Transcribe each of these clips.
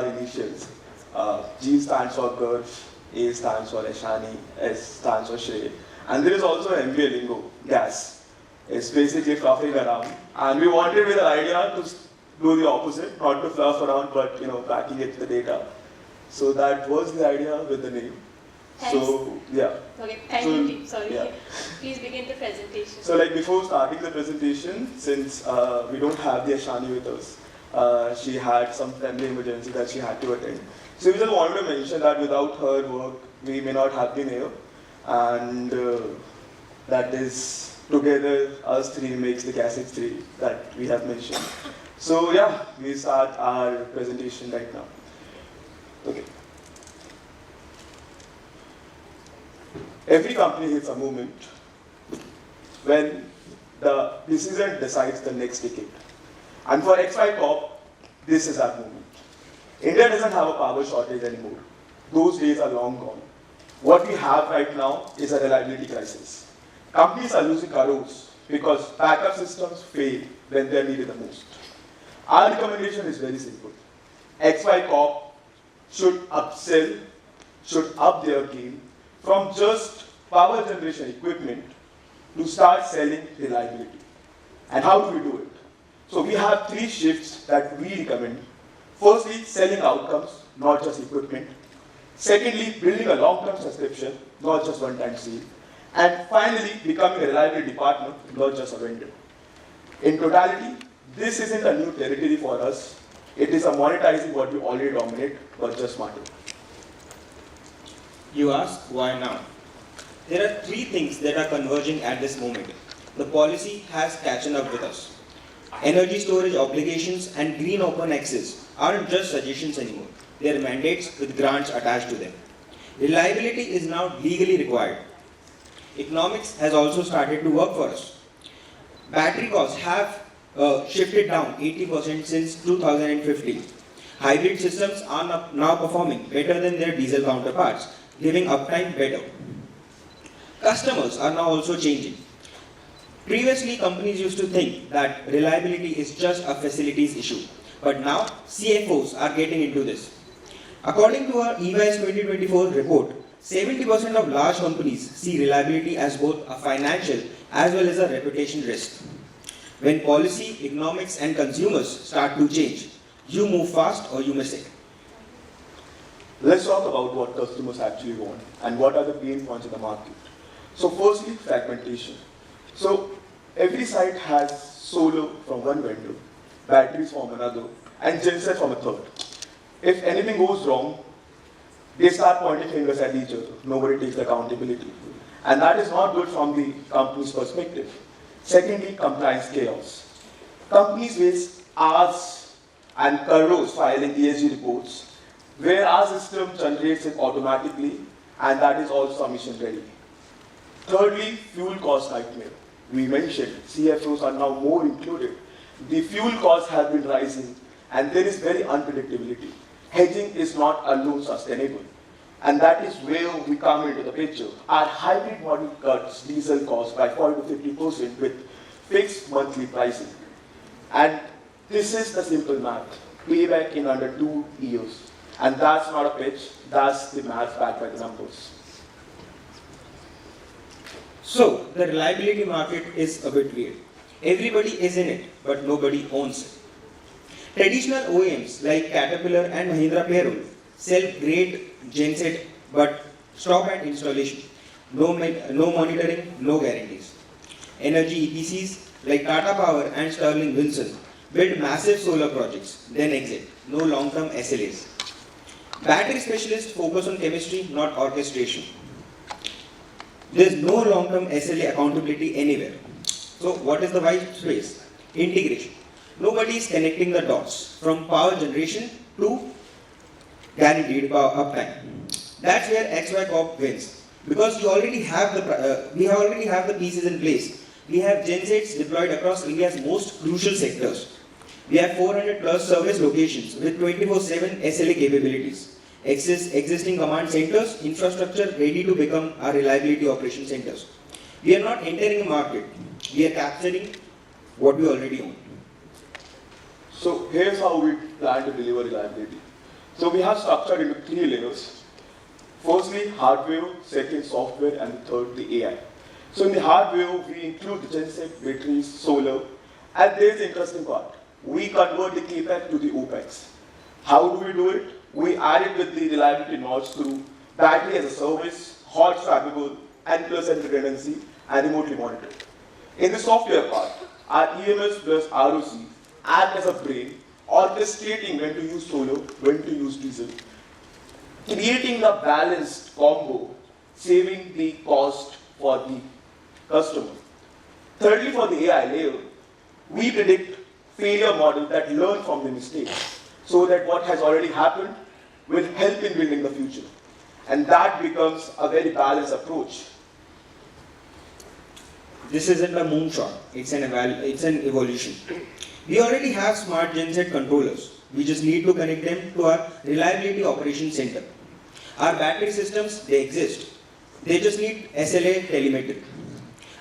our initials. G stands for Gurf, A stands for Eshani, S stands for Shrey. And there is also an MBA lingo, GAS. It's basically fluffing around. And we wanted with the idea to do the opposite, not to fluff around, but backing it with the data. So that was the idea with the name. Thanks. So, yeah. Okay, thank you. Sorry. Yeah. Please begin the presentation. So, before starting the presentation, since we don't have the Ashani with us, she had some family emergency that she had to attend. So, we just wanted to mention that without her work, we may not have been here. And that is, together, us three makes the GASx3 that we have mentioned. So, yeah, we start our presentation right now. Okay. Every company hits a moment when the decision decides the next decade. And for X5 Corp, this is that moment. India doesn't have a power shortage anymore. Those days are long gone. What we have right now is a reliability crisis. Companies are losing crores because backup systems fail when they are needed the most. Our recommendation is very simple. X5 Corp should upsell, should up their game from just power generation equipment to start selling reliability. And how do we do it? So we have 3 shifts that we recommend. Firstly, selling outcomes, not just equipment. Secondly, building a long-term subscription, not just one-time sale. And finally, becoming a reliability partner, not just a vendor. In totality, this isn't a new territory for us. It is a monetizing what we already dominate, but just smarter. You ask, why now? There are 3 things that are converging at this moment. The policy has catching up with us. Energy storage obligations and green open access aren't just suggestions anymore. They are mandates with grants attached to them. Reliability is now legally required. Economics has also started to work for us. Battery costs have shifted down 80% since 2015. Hybrid systems are now performing better than their diesel counterparts, giving uptime better. Customers are now also changing. Previously, companies used to think that reliability is just a facilities issue, but now CFOs are getting into this. According to our EY's 2024 report, 70% of large companies see reliability as both a financial as well as a reputation risk. When policy, economics, and consumers start to change, you move fast or you miss it. Let's talk about what customers actually want and what are the pain points in the market. So firstly, fragmentation. So every site has solar from one vendor, batteries from another, and genset from a third. If anything goes wrong, they start pointing fingers at each other. Nobody takes accountability. And that is not good from the company's perspective. Secondly, compliance chaos. Companies waste hours and crores filing ESG reports, where our system generates it automatically, and that is also submission ready. Thirdly, fuel cost nightmare. We mentioned CFOs are now more included. The fuel costs have been rising, and there is very unpredictability. Hedging is not alone sustainable. And that is where we come into the picture. Our hybrid model cuts diesel costs by 40 to 50% with fixed monthly pricing. And this is the simple math. Payback in under 2 years. And that's not a pitch, that's the math backed by the numbers. So, the reliability market is a bit weird. Everybody is in it, but nobody owns it. Traditional OEMs like Caterpillar and Mahindra Payroll sell great genset but stop at installation. No monitoring, no guarantees. Energy EPCs like Tata Power and Sterling Wilson build massive solar projects, then exit. No long-term SLAs. Battery specialists focus on chemistry, not orchestration. There is no long-term SLA accountability anywhere. So what is the white space? Integration. Nobody is connecting the dots from power generation to guaranteed power uptime. That's where X5 Corp wins. Because we already have the pieces in place. We have gensets deployed across India's most crucial sectors. We have 400 plus service locations with 24/7 SLA capabilities. Existing command centers, infrastructure ready to become our reliability operation centers. We are not entering a market. We are capturing what we already own. So here's how we plan to deliver reliability. So we have structured into 3 layers. Firstly, hardware, second, software, and the third, the AI. So in the hardware, we include the genset, batteries, solar, and there's the interesting part. We convert the CAPEX to the OPEX. How do we do it? We add it with the reliability nodes through battery as a service, hot swappable, N+N redundancy, and remotely monitored. In the software part, our EMS plus ROC act as a brain, orchestrating when to use solar, when to use diesel, creating a balanced combo, saving the cost for the customer. Thirdly, for the AI layer, we predict failure models that learn from the mistakes, so that what has already happened will help in building the future. And that becomes a very balanced approach. This isn't a moonshot, it's an evolution. We already have smart genset controllers. We just need to connect them to our reliability operations center. Our battery systems, they exist. They just need SLA telemetry.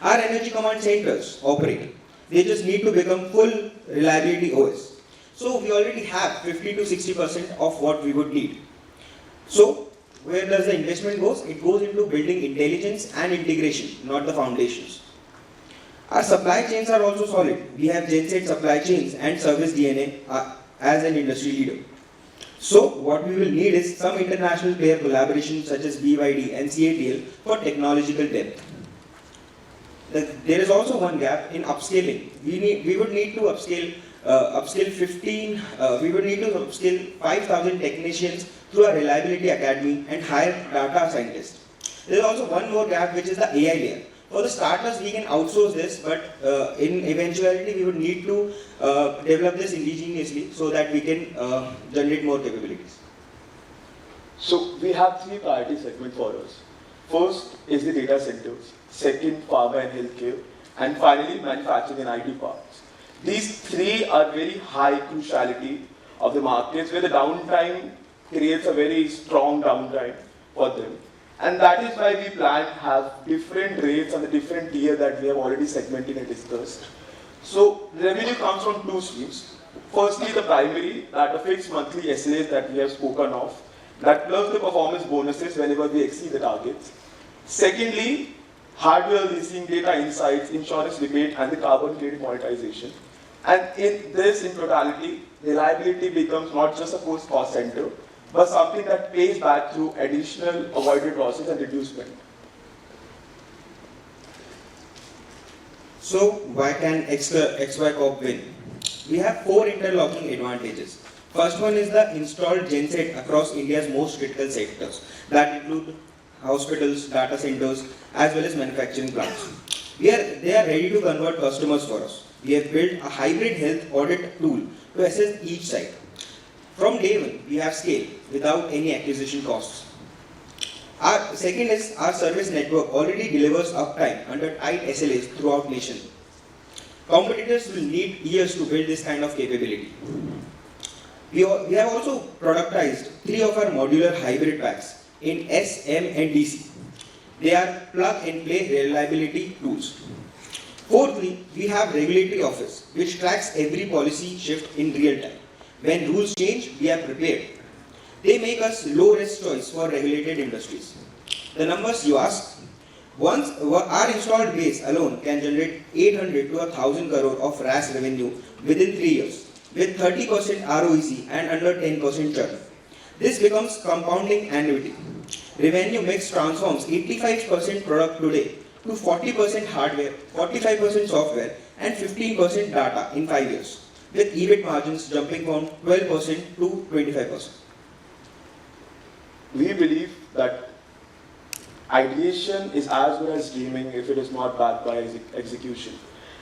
Our energy command centers operate. They just need to become full reliability OS. So we already have 50 to 60% of what we would need. So where does the investment go? It goes into building intelligence and integration, not the foundations. Our supply chains are also solid. We have genset supply chains and service DNA as an industry leader. So what we will need is some international player collaboration such as BYD and CATL for technological depth. There is also one gap in upscaling. We would need to upscale 5,000 technicians through our reliability academy and hire data scientists. There is also one more gap, which is the AI layer. For the starters, we can outsource this, but in eventuality, we would need to develop this indigenously so that we can generate more capabilities. So we have 3 priority segments for us. First is the data centers, second, pharma and healthcare, and finally, manufacturing and IT parks. These 3 are very high cruciality of the markets, where the downtime creates a very strong downtime for them. And that is why we plan to have different rates on the different tier that we have already segmented and discussed. So revenue comes from 2 streams. Firstly, the primary, that the fixed monthly SLAs that we have spoken of, that plus the performance bonuses whenever we exceed the targets. Secondly, hardware leasing, data insights, insurance rebate, and the carbon credit monetization. And in this, in totality, reliability becomes not just a cost center, but something that pays back through additional avoided losses and reduced spend. So why can XY Corp win? We have 4 interlocking advantages. First one is the installed genset across India's most critical sectors. That include hospitals, data centers, as well as manufacturing plants. They are ready to convert customers for us. We have built a hybrid health audit tool to assess each site. From day one, we have scale without any acquisition costs. Our second is our service network already delivers uptime under tight SLAs throughout nation. Competitors will need years to build this kind of capability. We have also productized 3 of our modular hybrid packs in S, M, and DC. They are plug-and-play reliability tools. Fourthly, we have regulatory office, which tracks every policy shift in real time. When rules change, we are prepared. They make us low-risk choice for regulated industries. The numbers you ask, once our installed base alone can generate 800 to 1,000 crore of RAS revenue within 3 years, with 30% ROEC and under 10% churn. This becomes compounding annuity. Revenue mix transforms 85% product today to 40% hardware, 45% software, and 15% data in 5 years, with EBIT margins jumping from 12% to 25%. We believe that ideation is as good as dreaming if it is not backed by execution.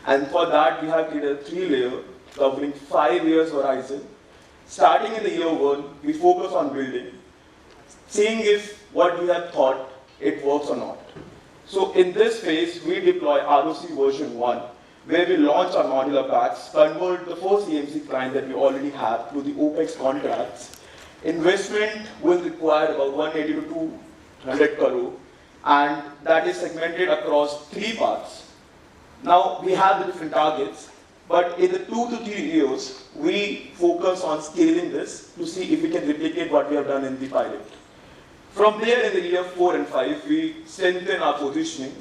And for that, we have created a 3-layer covering 5 years horizon. Starting in the year 1, we focus on building, seeing if what we have thought it works or not. So in this phase, we deploy ROC version 1, where we launch our modular packs, convert the first EMC client that we already have to the OPEX contracts. Investment will require about 180 to 200 crore, and that is segmented across 3 parts. Now we have the different targets. But in the 2 to 3 years, we focus on scaling this to see if we can replicate what we have done in the pilot. From there, in the year 4 and 5, we strengthen our positioning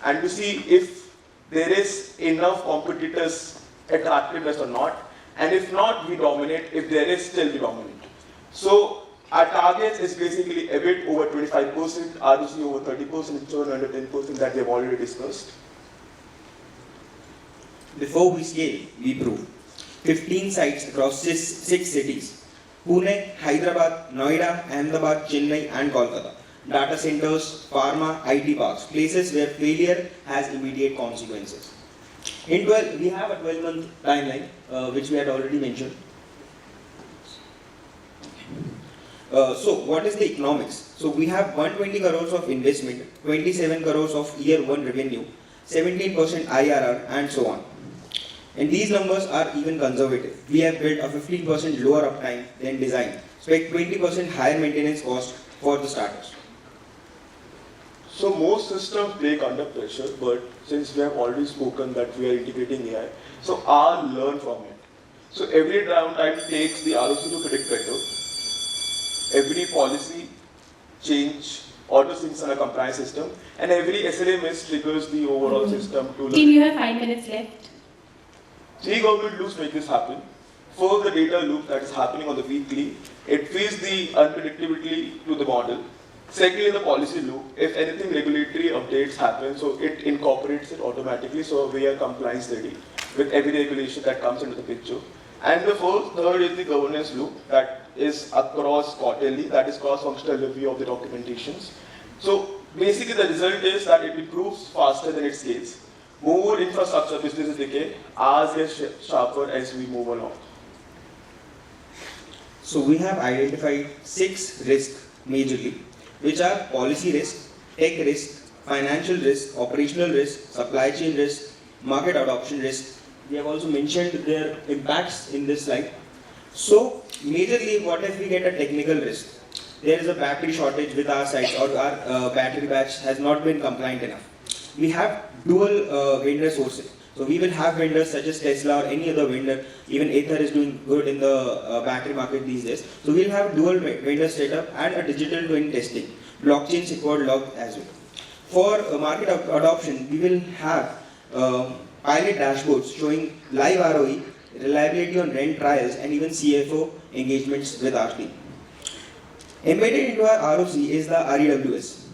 and to see if there is enough competitors attractiveness or not. And if not, we dominate. If there is, still we dominate. So our target is basically a bit over 25%, ROC over 30%, churn under 10% that we have already discussed. Before we scale, we prove 15 sites across 6 cities: Pune, Hyderabad, Noida, Ahmedabad, Chennai, and Kolkata. Data centers, pharma, IT parks, places where failure has immediate consequences. In 12, we have a 12-month timeline, which we had already mentioned. So, what is the economics? So, we have 120 crores of investment, 27 crores of year 1 revenue, 17% IRR, and so on. And these numbers are even conservative. We have built a 15% lower uptime than design, expect 20% higher maintenance cost for the starters. So most systems break under pressure, but since we have already spoken that we are integrating AI, so I'll learn from it. So every downtime takes the ROC to predict better. Every policy change auto-syncs on a compliance system, and every SLA miss triggers the overall system to Team, you have 5 minutes left. 3 government loops make this happen. First, the data loop that is happening on the weekly, it feeds the unpredictability to the model. Secondly, the policy loop, if anything regulatory updates happen, so it incorporates it automatically, so we are compliance ready with every regulation that comes into the picture. And the third is the governance loop that is across quarterly, that is cross-functional review of the documentations. So basically the result is that it improves faster than it scales. More infrastructure businesses decay, ours gets sharper as we move along. So we have identified 6 risks majorly, which are policy risk, tech risk, financial risk, operational risk, supply chain risk, market adoption risk. We have also mentioned their impacts in this slide. So majorly, what if we get a technical risk? There is a battery shortage with our sites, or our battery batch has not been compliant enough. We have dual vendor sources. So we will have vendors such as Tesla or any other vendor. Even Ather is doing good in the battery market these days. So we'll have dual vendor setup and a digital twin testing, blockchain secured log as well. For market adoption, we will have pilot dashboards showing live ROE, reliability on rent trials, and even CFO engagements with our team. Embedded into our ROC is the REWS,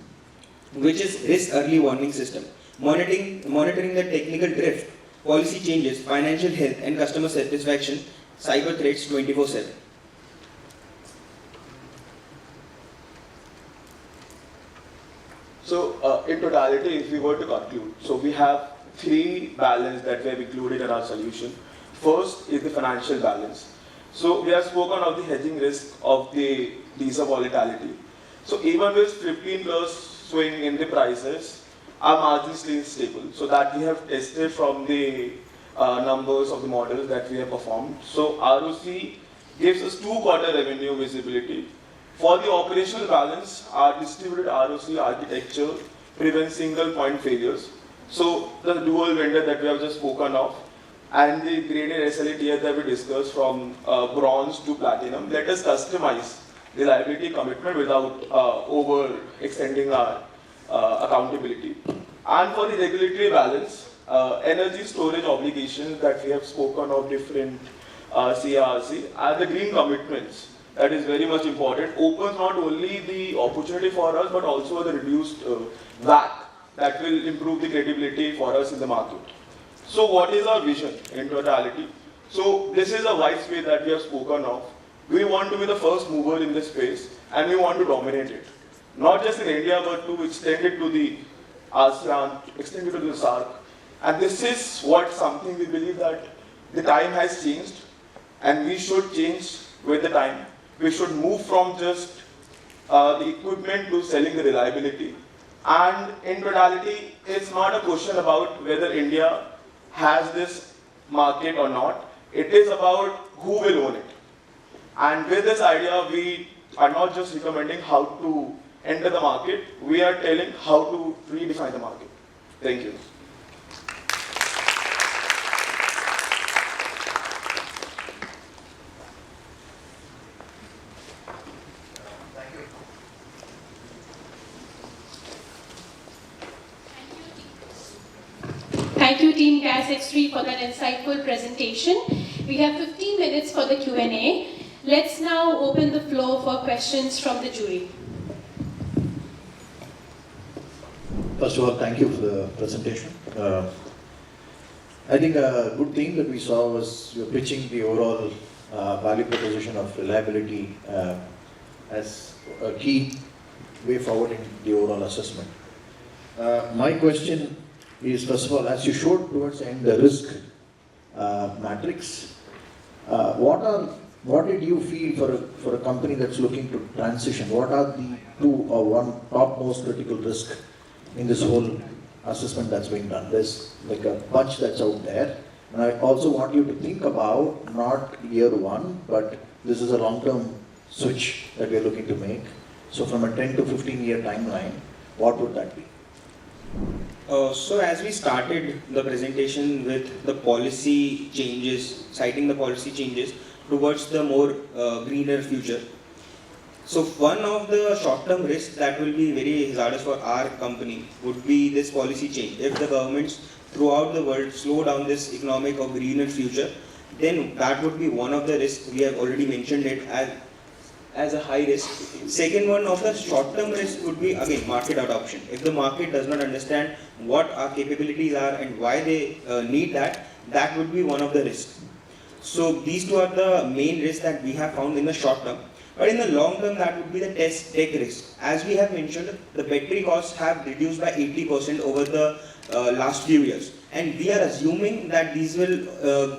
which is risk early warning system, monitoring the technical drift, policy changes, financial health, and customer satisfaction, cyber threats 24/7. So in totality, if we were to conclude, so we have 3 balances that we have included in our solution. First is the financial balance. So we have spoken of the hedging risk of the diesel volatility. So even with 15 plus swing in the prices, our margins stay stable. So that we have tested from the numbers of the models that we have performed. So ROC gives us 2-quarter revenue visibility. For the operational balance, our distributed ROC architecture prevents single point failures. So the dual vendor that we have just spoken of, and the graded SLA tiers that we discussed from bronze to platinum, let us customize reliability commitment without overextending our accountability. And for the regulatory balance, energy storage obligations that we have spoken of different CRC and the green commitments, that is very much important, opens not only the opportunity for us but also the reduced WACC that will improve the credibility for us in the market. So what is our vision in totality? So this is a wide space that we have spoken of. We want to be the first mover in this space and we want to dominate it. Not just in India but to extend it to the ASEAN, extend it to the SAARC. And this is what something we believe that the time has changed and we should change with the time. We should move from just the equipment to selling the reliability. And in totality, it's not a question about whether India has this market or not. It is about who will own it. And with this idea, we are not just recommending how to enter the market, we are telling how to redefine the market. Thank you. Thank you, Team GASx3, for that insightful presentation. We have 15 minutes for the Q&A. Let's now open the floor for questions from the jury. First of all, thank you for the presentation. I think a good thing that we saw was you're pitching the overall value proposition of reliability as a key way forward in the overall assessment. My question is, first of all, as you showed towards the end, the risk matrix, what did you feel for a company that's looking to transition? What are the two or one topmost critical risk in this whole assessment that's being done? There's like a bunch that's out there. And I also want you to think about not year one, but this is a long-term switch that we're looking to make. So from a 10 to 15 year timeline, what would that be? So as we started the presentation with the policy changes, citing the policy changes towards the more greener future. So one of the short-term risks that will be very hazardous for our company would be this policy change. If the governments throughout the world slow down this economic or greener future, then that would be one of the risks. We have already mentioned it as a high risk. Second one of the short-term risk would be again market adoption. If the market does not understand what our capabilities are and why they need that, that would be one of the risks. So these two are the main risks that we have found in the short term. But in the long term, that would be the tech risk. As we have mentioned, the battery costs have reduced by 80% over the last few years. And we are assuming that these will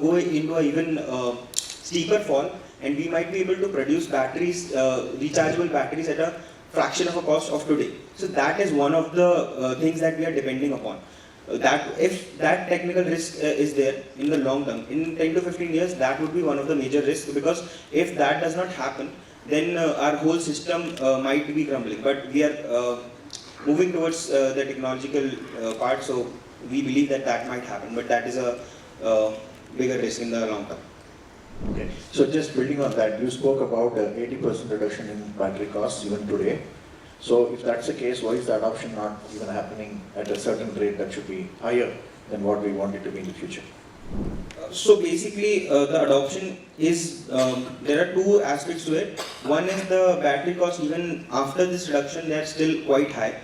go into an even steeper fall, and we might be able to produce batteries, rechargeable batteries at a fraction of a cost of today. So that is one of the things that we are depending upon. That if that technical risk is there in the long term, in 10 to 15 years, that would be one of the major risks, because if that does not happen, then our whole system might be crumbling. But we are moving towards the technological part, so we believe that that might happen, but that is a bigger risk in the long term. Okay. So just building on that, you spoke about 80% reduction in battery costs even today. So if that's the case, why is the adoption not even happening at a certain rate that should be higher than what we want it to be in the future? So basically, the adoption is, there are two aspects to it. One is the battery cost, even after this reduction, they are still quite high.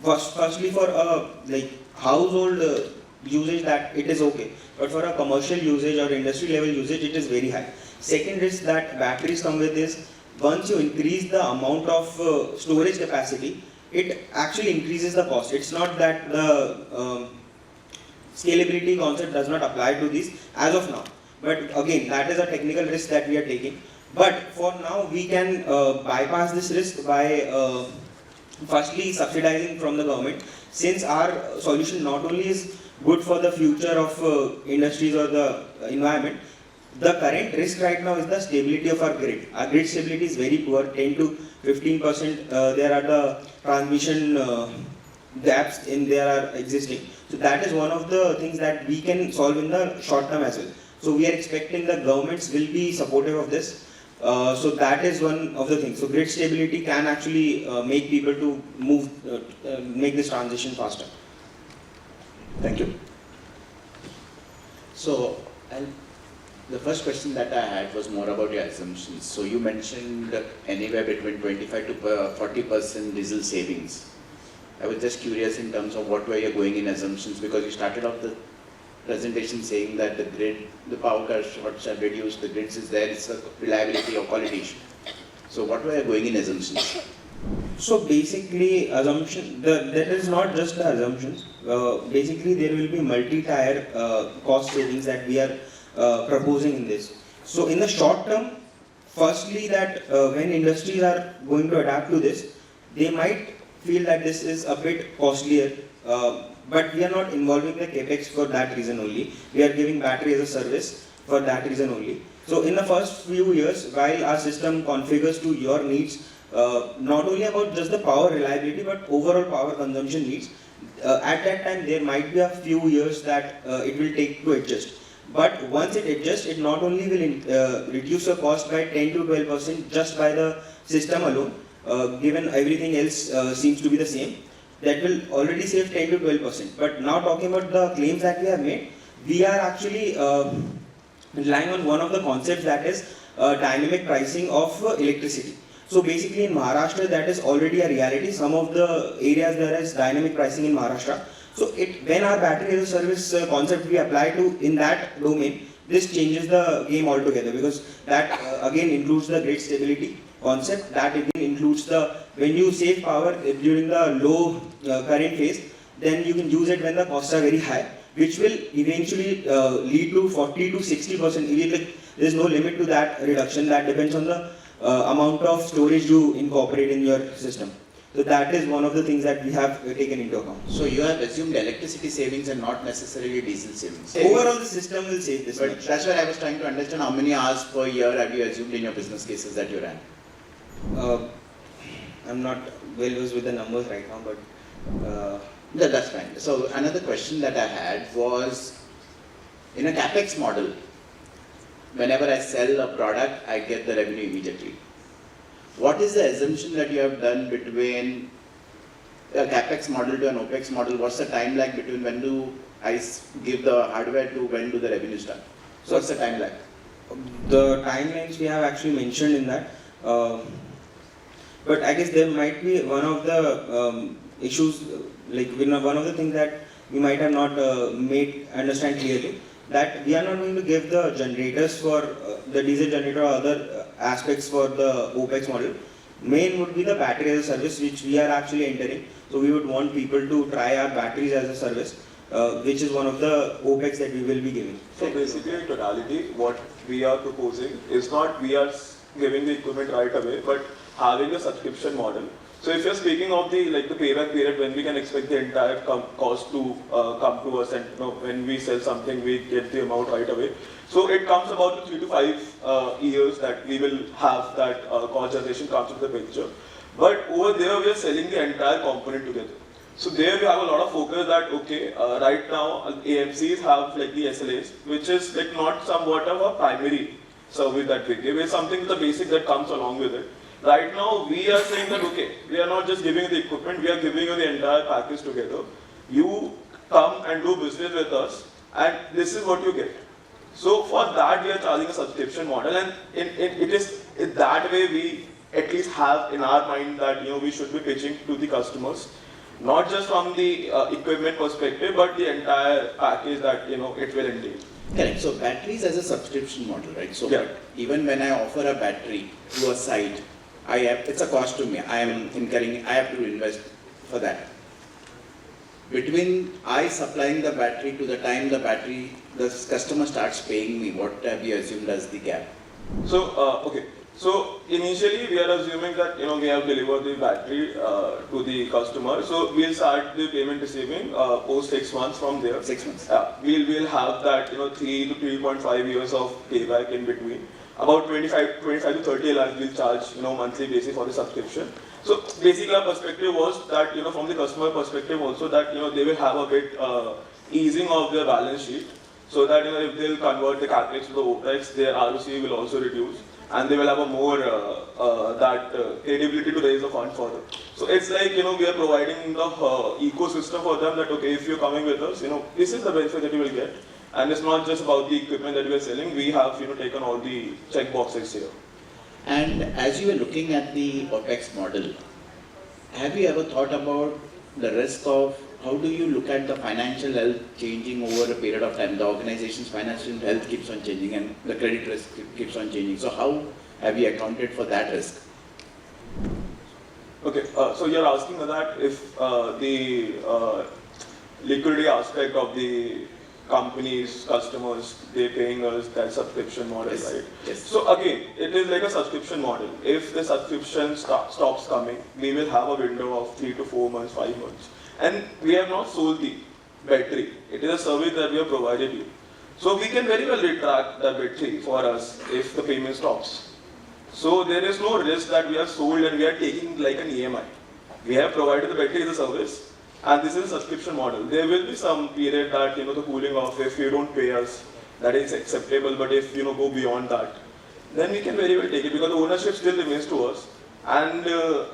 Firstly, for a like household usage, that it is okay, but for a commercial usage or industry level usage, it is very high. Second risk that batteries come with is, once you increase the amount of storage capacity, it actually increases the cost. It's not that the scalability concept does not apply to this as of now. But again, that is a technical risk that we are taking. But for now, we can bypass this risk by firstly subsidizing from the government. Since our solution not only is good for the future of industries or the environment, the current risk right now is the stability of our grid. Our grid stability is very poor, 10 to 15%. There are the transmission gaps there are existing. So that is one of the things that we can solve in the short term as well. So we are expecting the governments will be supportive of this. So that is one of the things. So grid stability can actually make people to move, make this transition faster. Thank you. So, the first question that I had was more about your assumptions. So you mentioned anywhere between 25 to 40% diesel savings. I was just curious in terms of what were you going in assumptions, because you started off the presentation saying that the grid, the power shorts have reduced, the grids is there, it's a reliability or quality issue. So what were you going in assumptions? So basically, assumption, that is not just the assumptions. Basically, there will be multi-tier cost savings that we are proposing in this. So in the short term, firstly that when industries are going to adapt to this, they might feel that this is a bit costlier, but we are not involving the capex for that reason only. We are giving battery as a service for that reason only. So in the first few years, while our system configures to your needs, not only about just the power reliability, but overall power consumption needs, at that time there might be a few years that it will take to adjust. But once it adjusts, it not only will reduce your cost by 10 to 12% just by the system alone, given everything else seems to be the same, that will already save 10 to 12%. But now talking about the claims that we have made, we are actually relying on one of the concepts, that is dynamic pricing of electricity. So basically in Maharashtra that is already a reality. Some of the areas there is dynamic pricing in Maharashtra. So when our battery as a service concept we apply to in that domain, this changes the game altogether, because that again includes the grid stability concept, that again includes the, when you save power during the low current phase, then you can use it when the costs are very high, which will eventually lead to 40 to 60%. There is no limit to that reduction. That depends on the amount of storage you incorporate in your system. So that is one of the things that we have taken into account. So you have assumed electricity savings and not necessarily diesel savings. Overall, the system will save this But much. that's what I was trying to understand. How many hours per year have you assumed in your business cases that you ran? I'm not well versed with the numbers right now, but No, that's fine. So another question that I had was, in a CAPEX model, whenever I sell a product, I get the revenue immediately. What is the assumption that you have done between a CAPEX model to an OPEX model? What's the time lag between when do I give the hardware to when do the revenue start? So what's the time lag? the timelines we have actually mentioned in that. But I guess there might be one of the issues, like one of the things that we might have not made understand clearly, that we are not going to give the generators for the diesel generator or other aspects for the OPEX model. Main would be the battery as a service, which we are actually entering. So we would want people to try our batteries as a service, which is one of the OPEX that we will be giving. So basically, in totality, what we are proposing is not we are giving the equipment right away, but having a subscription model. So if you're speaking of the payback period, when we can expect the entire cost to come to us, and when we sell something, we get the amount right away. So it comes about 3 to 5 years that we will have that cost generation comes into the picture. But over there, we are selling the entire component together. So there we have a lot of focus that, okay, right now AMCs have the SLAs, which is not somewhat of a primary service that we give. It's something, the basic that comes along with it. Right now we are saying that, okay, we are not just giving the equipment, we are giving you the entire package together. You come and do business with us, and this is what you get. So for that we are charging a subscription model, and it is that way we at least have in our mind that we should be pitching to the customers, not just from the equipment perspective, but the entire package that it will entail. Correct. So batteries as a subscription model, right? So Yeah. even when I offer a battery to a site, it's a cost to me. I am incurring, I have to invest for that. Between I supplying the battery to the time the customer starts paying me, what have you assumed as the gap? So, okay. So initially we are assuming that we have delivered the battery to the customer. So we'll start the payment receiving post 6 months from there. 6 months. We'll have that 3 to 3.5 years of payback in between. About 25 to 30 lakhs we'll charge monthly basis for the subscription. So basically our perspective was that from the customer perspective also that they will have a bit easing of their balance sheet, so that if they'll convert the CAPEX to the OPEX, their ROC will also reduce, and they will have a more credibility to raise the fund further. So it's we are providing the ecosystem for them that, okay, if you're coming with us, this is the benefit that you will get. And it's not just about the equipment that we are selling, we have taken all the check boxes here. And as you were looking at the OPEX model, have you ever thought about the risk of how do you look at the financial health changing over a period of time? The organization's financial health keeps on changing and the credit risk keeps on changing. So how have you accounted for that risk? Okay, so you're asking that if the liquidity aspect of the companies, customers, they're paying us that subscription model, Yes. right? Yes. So again, it is like a subscription model. If the subscription stops coming, we will have a window of 3 to 4 months, 5 months. And we have not sold the battery. It is a service that we have provided you. So we can very well retract the battery for us if the payment stops. So there is no risk that we have sold and we are taking like an EMI. We have provided the battery as a service, and this is a subscription model. There will be some period that the cooling off, if you don't pay us, that is acceptable. But if go beyond that, then we can very well take it, because the ownership still remains to us. And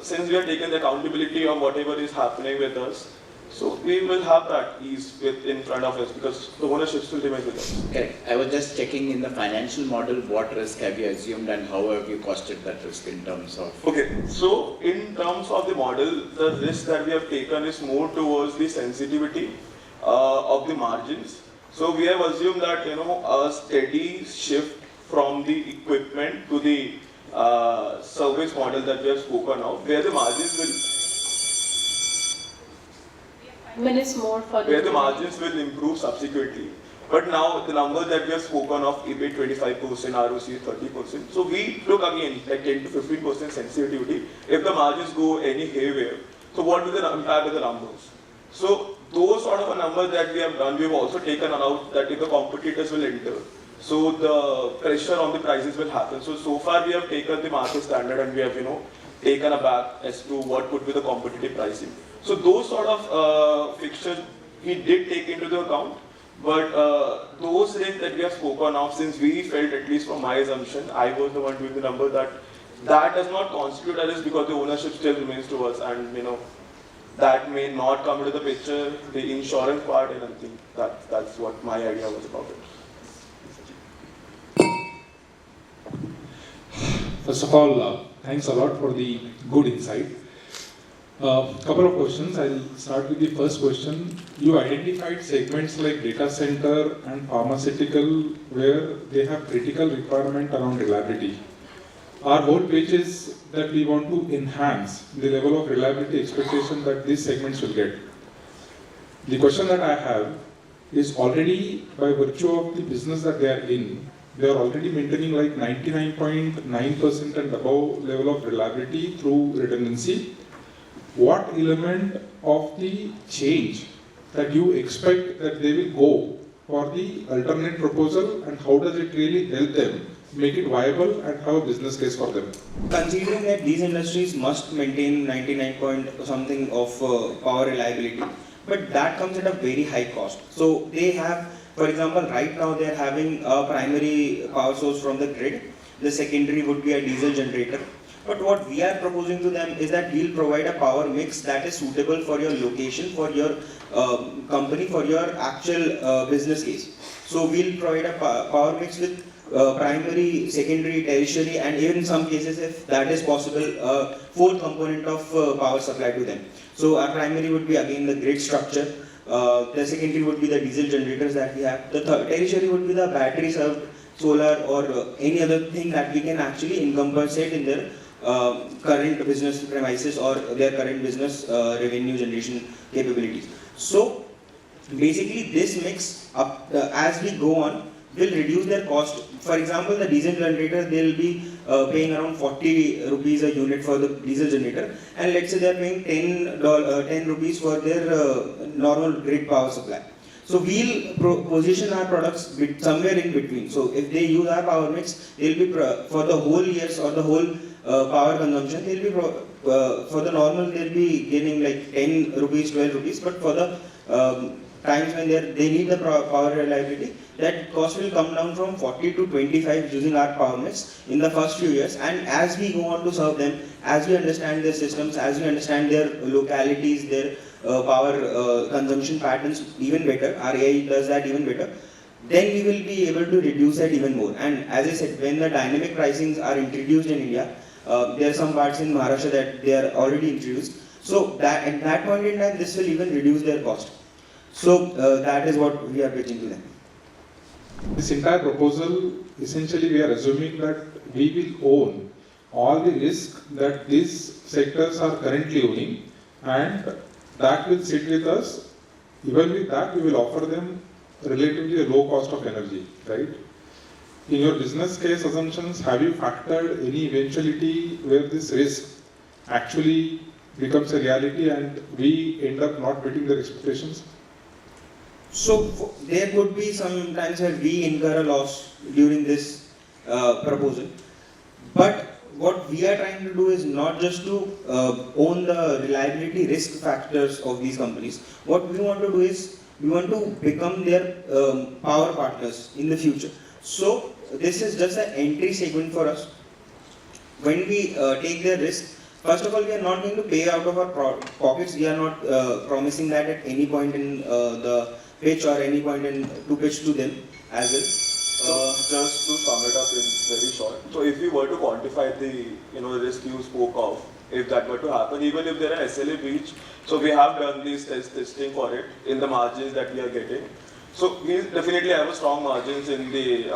since we are taking the accountability of whatever is happening with us, so we will have that ease in front of us because the ownership still remains with us. Correct. I was just checking in the financial model, what risk have you assumed and how have you costed that risk in terms of? Okay, so in terms of the model, the risk that we have taken is more towards the sensitivity of the margins. So we have assumed that a steady shift from the equipment to the service model that we have spoken of, where the margins will Minutes more for where the margins will improve subsequently. But now the numbers that we have spoken of, EBIT 25%, ROC 30%. So we look again like 10 to 15% sensitivity. If the margins go any haywire, so what will the impact of the numbers? So those sort of a numbers that we have done, we have also taken out that if the competitors will enter, so the pressure on the prices will happen. So far we have taken the market standard and we have taken aback as to what could be the competitive pricing. So those sort of fixtures we did take into the account, but those rates that we have spoken of, since we felt, at least from my assumption, I was the one doing the number, that does not constitute a risk because the ownership still remains to us, and that may not come into the picture, the insurance part, and I think that's what my idea was about it. First of all, thanks a lot for the good insight. Couple of questions. I'll start with the first question. You identified segments like data center and pharmaceutical where they have critical requirement around reliability. Our whole pitch is that we want to enhance the level of reliability expectation that these segments will get. The question that I have is, already by virtue of the business that they are in, they are already maintaining like 99.9% and above level of reliability through redundancy. What element of the change that you expect that they will go for the alternate proposal, and how does it really help them make it viable and have a business case for them? Considering that these industries must maintain 99 point something of power reliability, but that comes at a very high cost. So they have, for example, right now they are having a primary power source from the grid. The secondary would be a diesel generator. But what we are proposing to them is that we'll provide a power mix that is suitable for your location, for your company, for your actual business case. So we'll provide a power mix with primary, secondary, tertiary, and even in some cases, if that is possible, fourth component of power supply to them. So our primary would be again the grid structure. The secondary would be the diesel generators that we have. The tertiary would be the battery served solar or any other thing that we can actually encompass it in their current business premises or their current business revenue generation capabilities. So basically this mix up as we go on will reduce their cost. For example, the diesel generator, they will be paying around 40 rupees a unit for the diesel generator, and let's say they are paying 10 rupees for their normal grid power supply. So we'll position our products somewhere in between. So if they use our power mix, they'll be for the whole years or the whole power consumption, they'll be for the normal they'll be gaining like 10 rupees, 12 rupees, but for the times when they need the power reliability, that cost will come down from 40 to 25 using our power mix in the first few years. And as we go on to serve them, as we understand their systems, as we understand their localities, their power consumption patterns even better, our AI does that even better, then we will be able to reduce that even more. And as I said, when the dynamic pricings are introduced in India, there are some parts in Maharashtra that they are already introduced. So that at that point in time, this will even reduce their cost. So that is what we are pitching to them. This entire proposal, essentially we are assuming that we will own all the risk that these sectors are currently owning, and that will sit with us. Even with that, we will offer them relatively a low cost of energy, right? In your business case assumptions, have you factored any eventuality where this risk actually becomes a reality and we end up not meeting their expectations? So there could be some times where we incur a loss during this proposal. But what we are trying to do is not just to own the reliability risk factors of these companies. What we want to do is we want to become their power partners in the future. So this is just an entry segment for us. when we take the risk, first of all, we are not going to pay out of our pockets. We are not promising that at any point in the pitch or any point in to pitch to them as well. So just to sum it up in very short, so if we were to quantify the risk you spoke of, if that were to happen, even if there are SLA breach, so we have done this testing for it in the margins that we are getting. So we definitely have a strong margins in the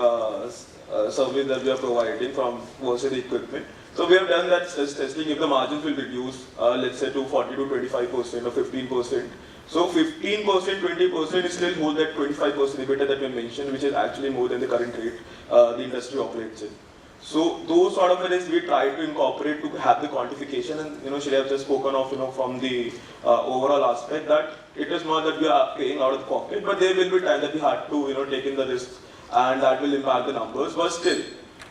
service that we are providing from versus the equipment. So we have done that stress testing. If the margins will reduce, let's say to 40 to 25% or 15%. So 15%, 20% is still hold that 25% EBITDA that we mentioned, which is actually more than the current rate the industry operates in. So those sort of risks we try to incorporate to have the quantification, and Shreya have just spoken of from the overall aspect that it is not that we are paying out of the pocket, but there will be time that we had to take in the risks, and that will impact the numbers. But still,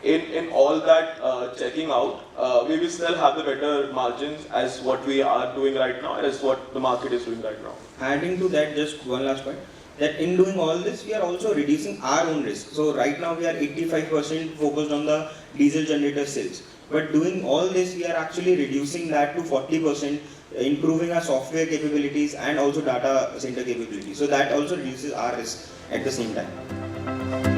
in all that checking out, we will still have the better margins as what we are doing right now, as what the market is doing right now. Adding to that, just one last point, that in doing all this, we are also reducing our own risk. So right now we are 85% focused on the diesel generator sales. But doing all this, we are actually reducing that to 40%, improving our software capabilities and also data center capabilities. So that also reduces our risk at the same time.